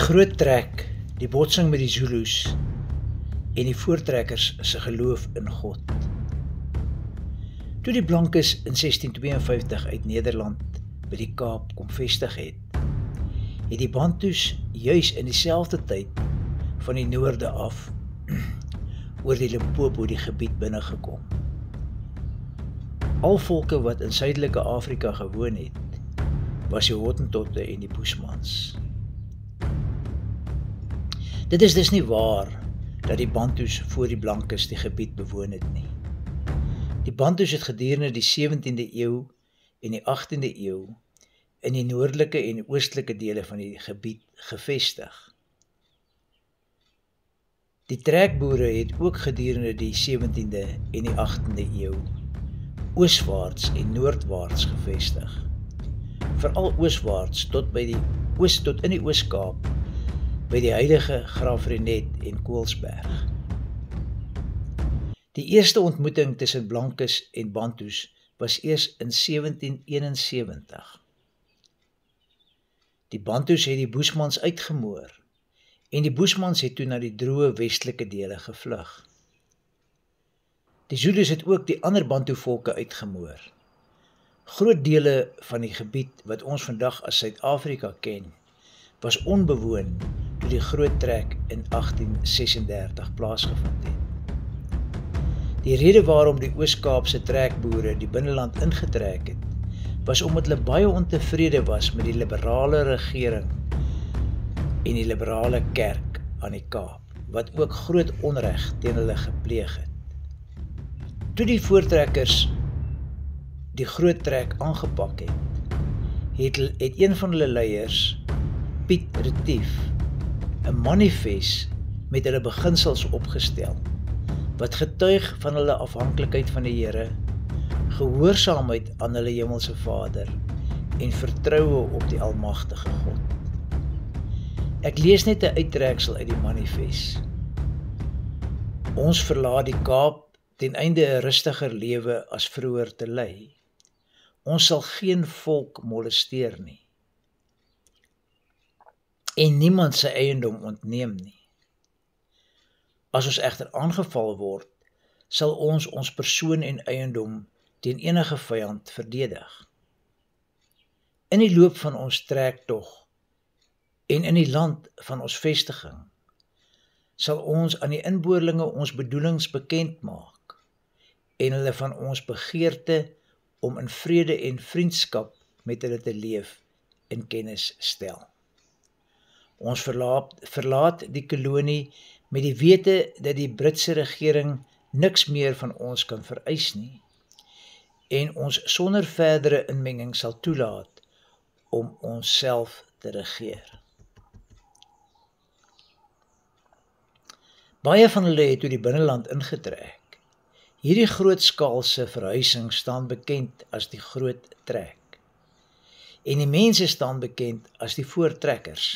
groot trek, die botsing met die Zulus en die voortrekkers se geloof in God. Toe die Blankes in 1652 uit Nederland by die Kaap kom vestig het die Bantus juis in dieselfde tyd van die noorde af oor die Limpopo die gebied binnegekom. Al volke wat in suidelike Afrika gewoon het, was die Hottentotte en die Boesmans. Dit is dus nie waar dat die Bantus voor die Blankes die gebied bewoon het nie. Die Bantus het gedurende die 17de eeu en die 18de eeu in die noordelike en oostelike dele van die gebied gevestig. Die trekboere het ook gedurende die 17de en die 18de eeu ooswaarts en noordwaarts gevestig. Veral ooswaarts tot in die Oos-Kaap, by die huidige Graafrenet en Koelsberg. Die eerste ontmoeting tussen Blankes en Bantus was eers in 1771. Die Bantus het die Boesmans uitgemoor en die Boesmans het toe na die droë westelike dele gevlug. Die Zulus het ook die ander Bantu-volke uitgemoor. Groot dele van die gebied wat ons vandag as Suid-Afrika ken, was onbewoon toe die groot trek in 1836 plaasgevind het. Die rede waarom die Oos-Kaapse trekboere die binneland ingetrek het, was omdat hulle baie ontevrede was met die liberale regering en die liberale kerk aan die Kaap, wat ook groot onreg teen hulle gepleeg het. Toe die voortrekkers die groot trek aangepak het een van hulle leiers, Piet Retief, 'n manifest met hulle beginsels opgestel, wat getuig van hulle afhanklikheid van die Here, gehoorsaamheid aan hulle hemelse Vader en vertroue op die almagtige God. Ek lees net 'n uittreksel uit die manifest. Ons verlaat die Kaap ten einde 'n rustiger lewe as vroeër te lei. Ons sal geen volk molesteer nie en niemand sy eiendom ontneem nie. As ons egter aangeval word, sal ons persoon en eiendom teen enige vyand verdedig. In die loop van ons trektog en in die land van ons vestiging, sal ons aan die inboorlinge ons bedoelings bekend maak en hulle van ons begeerte om in vrede en vriendskap met hulle te leef in kennis stel. Ons verlaat die kolonie met die wete dat die Britse regering niks meer van ons kan vereis nie en ons sonder verdere inmenging sal toelaat om onsself te regeer. Baie van hulle het toe die binneland ingetrek. Hierdie grootskaalse verhuising staan bekend as die groot trek en die mense staan bekend as die voortrekkers.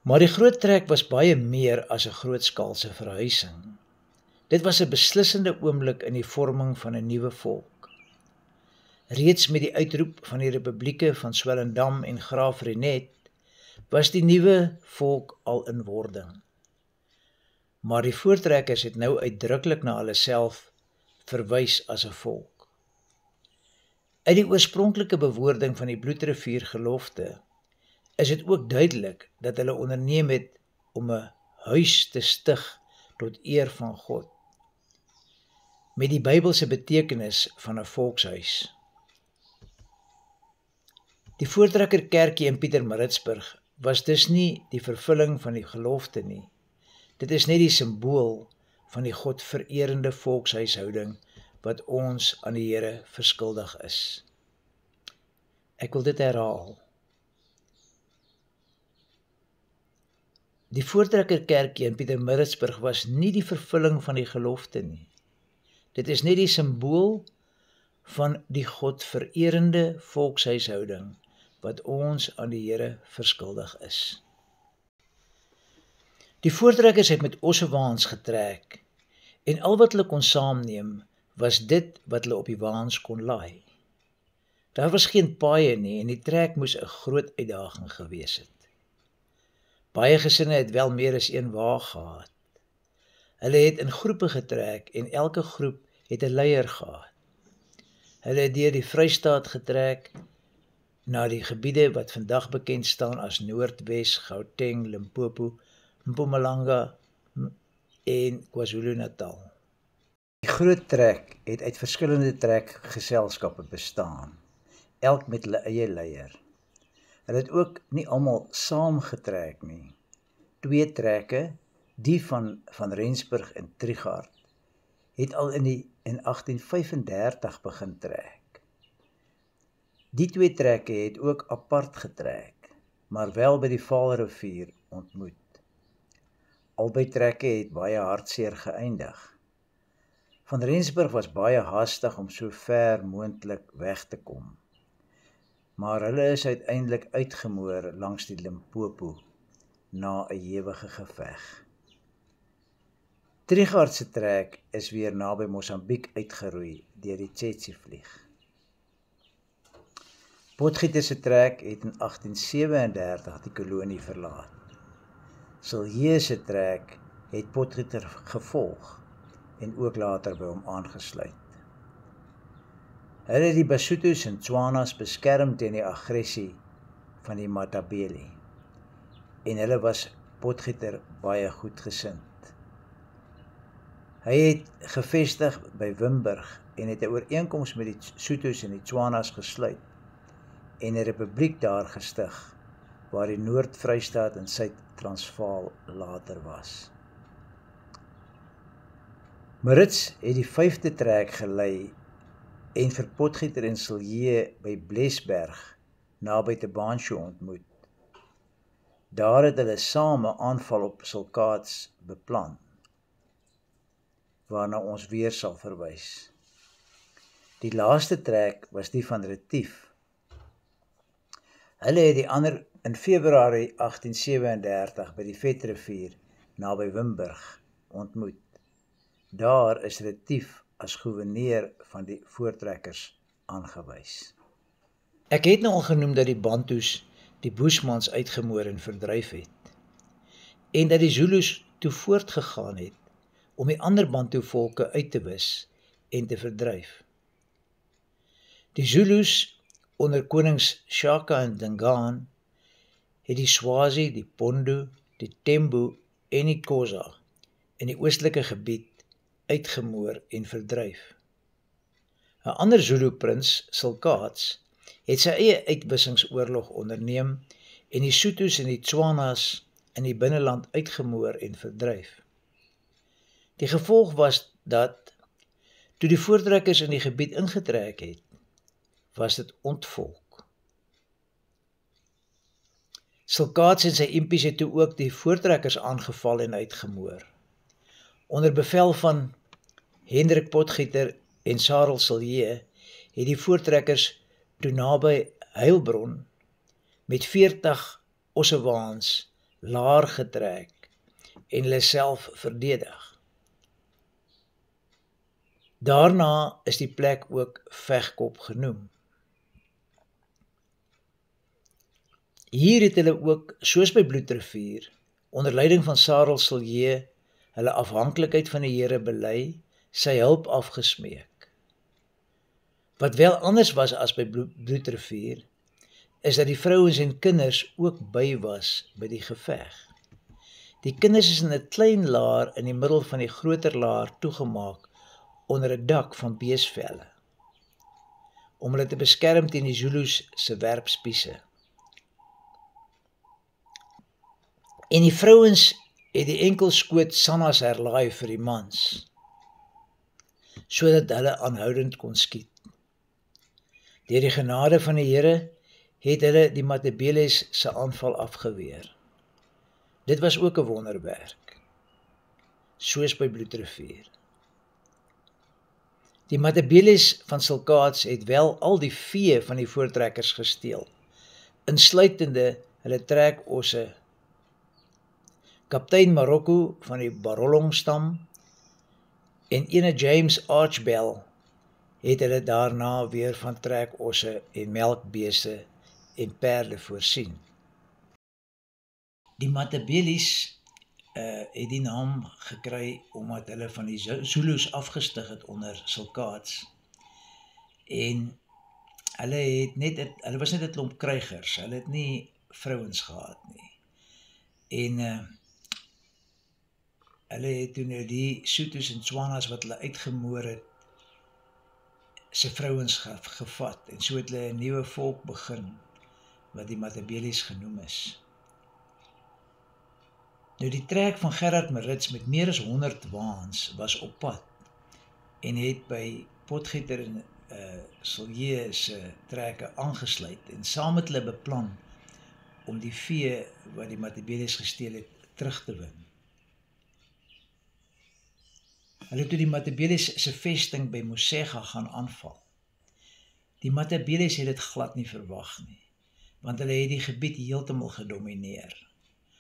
Maar die groot trek was baie meer as 'n grootskaalse verhuising. Dit was 'n beslissende oomblik in die vorming van 'n nuwe volk. Reeds met die uitroep van die Republieke van Swellendam en Graafrenet was die nuwe volk al in wording. Maar die voortrekkers het nou uitdruklik na hulle self verwys as 'n volk. Uit die oorspronklike bewoording van die Bloedrivier gelofte is dit ook duidelik dat hulle onderneem het om 'n huis te stig tot eer van God, met die Bybelse betekenis van 'n volkshuis. Die Voortrekker Kerkie in Pietermaritzburg was dus nie die vervulling van die gelofte nie. Dit is net die simbool van die godvererende volkshuishouding wat ons aan die Here verskuldig is. Ek wil dit herhaal. Die Voortrekker Kerkie in Pietermaritzburg was nie die vervulling van die gelofte nie. Dit is net die simbool van die godvererende volkshuishouding wat ons aan die Here verskuldig is. Die voortrekkers het met ossewaans getrek en al wat hulle kon saamneem was dit wat hulle op die waans kon laai. Daar was geen paaie nie en die trek moes 'n groot uitdaging gewees het. Baie gesinne het wel meer as een wa gehad. Hulle het in groepe getrek en elke groep het 'n leier gehad. Hulle het deur die Vrystaat getrek na die gebiede wat vandag bekend staan as Noordwes, Gauteng, Limpopo, Mpumalanga en KwaZulu-Natal. Die groot trek het uit verskillende trekgeselskappe bestaan, elk met hulle eie leier. Hulle het ook nie almal saam getrek nie. 2 trekke, die van Rensburg en Trichard, het al in 1835 begin trek. Die 2 trekke het ook apart getrek, maar wel by die Vaalrivier ontmoet. Albei trekke het baie hartseer geëindig. Van Rensburg was baie haastig om so ver moontlik weg te kom, maar hulle is uiteindelik uitgemoor langs die Limpopo na 'n ewige geveg. Trichard se trek is weer naby Mosambiek uitgeroei deur die Tsetse-vlieg. Potgieter se trek het in 1837 die kolonie verlaat. Silje se trek het Potgieter gevolg en ook later by hom aangesluit. Hulle het die Basutos en Tswanas beskerm teen die aggressie van die Matabele en hulle was Potgieter baie goedgesind. Hy het gevestig by Wimburg en het 'n ooreenkoms met die Soetos en die Tswanas gesluit en 'n republiek daar gestig waar die Noord-Vrystaat en Suid-Transvaal later was. Maritz het die 5de trek gelei en vir Potgieter en Silje by Blesberg naby Tabansho ontmoet. Daar het hulle saam 'n aanval op Silkaats beplan, waarna ons weer sal verwys. Die laaste trek was die van Retief. Hulle het die ander in Februarie 1837 by die Vetrivier naby Wimburg ontmoet. Daar is Retief as goewerneur van die voortrekkers aangewys. Ek het nou al genoem dat die Bantus die Bushmans uitgemoor en verdryf het, en dat die Zulus toe voortgegaan het om die ander Bantu volke uit te wis en te verdryf. Die Zulus onder konings Shaka en Dingaan het die Swazi, die Pondu, die Tembu en die Xhosa in die oostelike gebied uitgemoor en verdryf. 'n ander Zulu-prins, Silkaats, het sy eie uitwissingsoorlog onderneem en die Soetos en die Tswanas in die binneland uitgemoor en verdryf. Die gevolg was dat, toe die voortrekkers in die gebied ingetrek het, was dit ontvolk. Silkaats en sy impies het toe ook die voortrekkers aangeval en uitgemoor. Onder bevel van Hendrik Potgieter en Sarel Silje het die voortrekkers toe naby Heilbron met 40 Ossewaans laar getrek en hulle self verdedig. Daarna is die plek ook Vegkop genoem. Hier het hulle ook, soos by Bloedrivier, onder leiding van Sarel Silje, hulle afhanklikheid van die Here bely, sy hulp afgesmeek. Wat wel anders was as by Bloedrivier, is dat die vrouens en kinders ook by was by die geveg. Die kinders is in 'n klein laar in die middel van die groter laar toegemaak onder 'n dak van beesvelle, om hulle te beskerm teen die Zulus se werpspiese. En die vrouens het die enkelskoot sannas herlaai vir die mans, sodat hulle aanhoudend kon skiet. Deur die genade van die Here het hulle die Matabeles se aanval afgeweer. Dit was ook 'n wonderwerk, soos by Bloedrivier. Die Matabeles van Silkaats het wel al die vee van die voortrekkers gesteel, insluitende hulle trekosse. Kaptein Marokko van die Barolong stam en ene James Archbell het hulle daarna weer van trekosse en melkbeeste en perde voorsien. Die Matabeles het die naam gekry omdat hulle van die Zulus afgestig het onder Silkaats. En hulle was net 'n klomp krygers, hulle het nie vrouens gehad nie. En hulle het toe nou die Soetos en Tswanas wat hulle uitgemoor het, se vrouens gevat, en so het hulle 'n nuwe volk begin, wat die Matabeles genoem is. Nou die trek van Gerard Maritz met meer as 100 waans was op pad, en het by Potgieter en Silje se trekke aangesluit, en saam met hulle beplan om die vee wat die Matabeles gesteel het, terug te win. Hulle het toe die Matabeles se vesting by Mosega gaan aanval. Die Matabeles het dit glad nie verwag nie, want hulle het die gebied heeltemal gedomineer.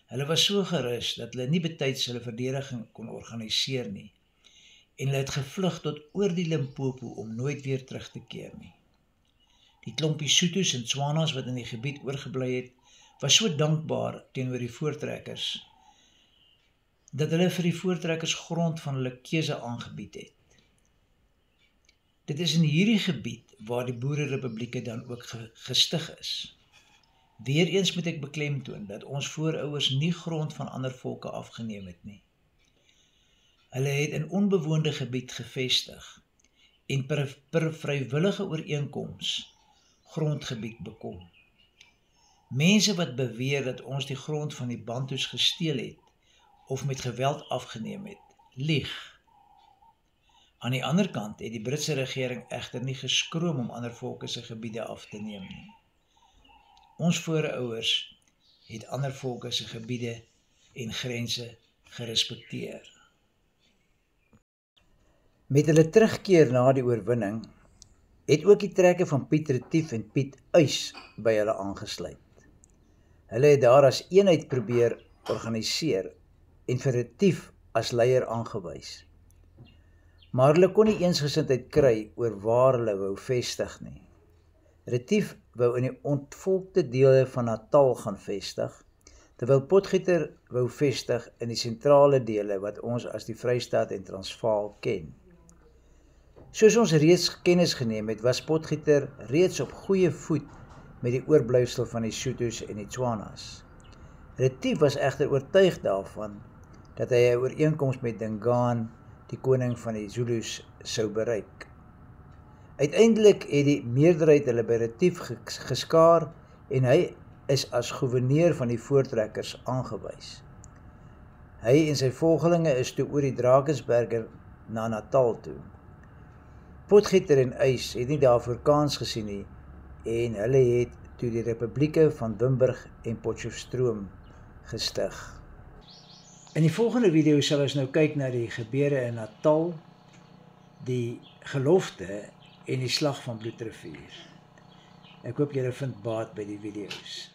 Hulle was so gerus dat hulle nie betyds hulle verdediging kon organiseer nie, en hulle het gevlug tot oor die Limpopo om nooit weer terug te keer nie. Die klompie Soetos en Tswanas wat in die gebied oorgebly het, was so dankbaar teenoor die voortrekkers, dat hulle vir die voortrekkers grond van hulle keuse aangebied het. Dit is in hierdie gebied waar die Boererepublieke dan ook gestig is. Weereens moet ek beklemtoon dat ons voorouers nie grond van ander volke afgeneem het nie. Hulle het in onbewoonde gebied gevestig en per vrywillige ooreenkoms grondgebied bekom. Mense wat beweer dat ons die grond van die Bantus gesteel het of met geweld afgeneem het, lieg. Aan die ander kant het die Britse regering egter nie geskroom om ander volke se gebiede af te neem nie. Ons voorouers het ander volke se gebiede en grense gerespekteer. Met hulle terugkeer na die oorwinning, het ook die trekke van Piet Retief en Piet Uys by hulle aangesluit. Hulle het daar as eenheid probeer organiseer en vir Retief as leier aangewys. Maar hulle kon nie eensgesindheid kry oor waar hulle wou vestig nie. Retief wou in die ontvolkte dele van Natal gaan vestig, terwyl Potgieter wou vestig in die sentrale dele wat ons as die Vrystaat en Transvaal ken. Soos ons reeds kennis geneem het, was Potgieter reeds op goeie voet met die oorblyfsel van die Soetos en die Tswanas. Retief was egter oortuig daarvan dat hy 'n ooreenkoms met Dingaan, die koning van die Zulus, sou bereik. Uiteindelik het die meerderheid hulle by Retief geskaar en hy is as gouverneur van die voortrekkers aangewys. Hy en sy volgelinge is toe oor die Drakensberge na Natal toe. Potgieter en Uys het nie daarvoor kans gesien nie en hulle het toe die Republieke van Wimburg en Potchefstroom gestig. In die volgende video sal ons nou kyk na die gebeure in Natal, die gelofte en die slag van Bloedrivier. Ek hoop julle vind baat by die video's.